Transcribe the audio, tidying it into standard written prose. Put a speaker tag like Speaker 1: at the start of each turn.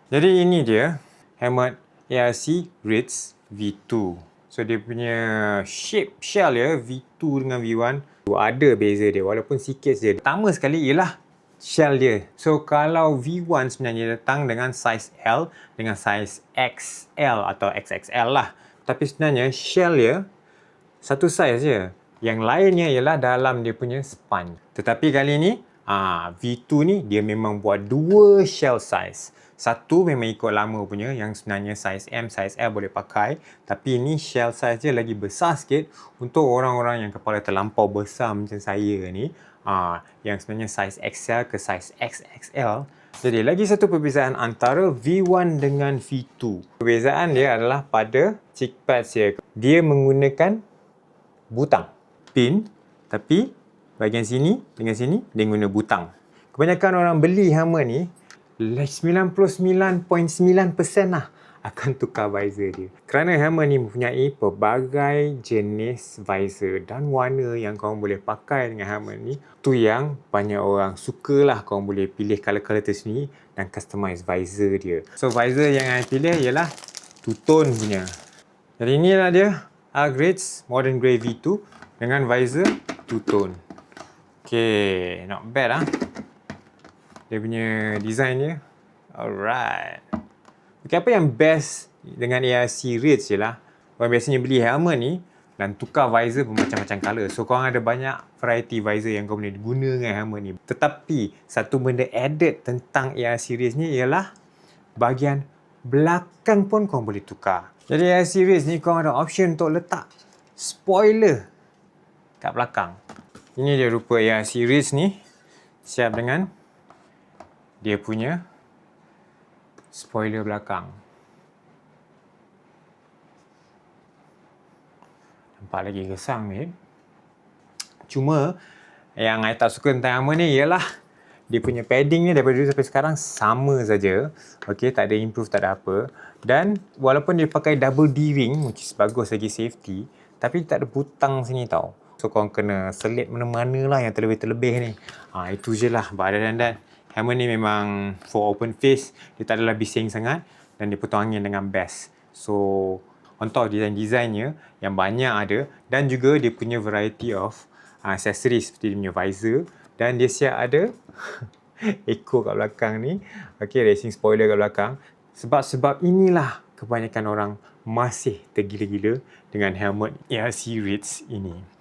Speaker 1: Jadi ini dia helmet ARC Ritz V2. So dia punya shape shell ya, V2 dengan V1 ada beza dia walaupun sikit je. Pertama sekali ialah shell dia. So kalau V1 sebenarnya datang dengan size L dengan size XL atau XXL lah. Tapi sebenarnya shell dia satu size je. Yang lainnya ialah dalam dia punya sponge. Tetapi kali ni V2 ni dia memang buat dua shell size. Satu memang ikut lama punya yang sebenarnya size M, size L boleh pakai. Tapi ini shell size dia lagi besar sikit untuk orang-orang yang kepala terlampau besar macam saya ni. Yang sebenarnya size XL ke size XXL. Jadi lagi satu perbezaan antara V1 dengan V2. Perbezaan dia adalah pada cheek pads dia. Dia menggunakan butang. Pin, tapi bahagian sini dengan sini dia guna butang. Kebanyakan orang beli helmet ni 99.9% lah akan tukar visor dia. Kerana helmet ni mempunyai pelbagai jenis visor dan warna yang korang boleh pakai dengan helmet ni. Tu yang banyak orang suka lah. Korang boleh pilih color-color tersendiri dan customize visor dia. So visor yang saya pilih ialah two-tone punya. Jadi inilah dia Ritz Modern Grey V2 dengan visor two-tone. Okay, not bad lah. Dia punya design dia. Alright. Okay, apa yang best dengan ARC Ritz ialah orang biasanya beli helmet ni dan tukar visor bermacam-macam color. So korang ada banyak variety visor yang korang boleh guna dengan helmet ni. Tetapi satu benda added tentang ARC Ritz ni ialah bahagian belakang pun korang boleh tukar. Jadi ARC Ritz ni korang ada option untuk letak spoiler kat belakang. Ini dia rupa ARC Ritz ni. Siap dengan dia punya spoiler belakang. Nampak lagi gesang ni. Cuma yang saya tak suka tentang helmet ni ialah dia punya padding ni daripada dulu sampai sekarang sama saja. Okey, tak ada improve, tak ada apa. Dan walaupun dia pakai double D-ring, which is bagus segi safety, tapi tak ada butang sini tau. So korang kena selit mana-mana lah yang terlebih-terlebih ni. Itu je lah. But other than that, helmet ni memang for open face. Dia tak adalah bising sangat dan dia potong angin dengan best. So on top design-designnya yang banyak ada dan juga dia punya variety of accessories seperti dia punya visor dan dia siap ada echo kat belakang ni. Okay, racing spoiler kat belakang. Sebab inilah kebanyakan orang masih tergila-gila dengan helmet ARC Ritz ini.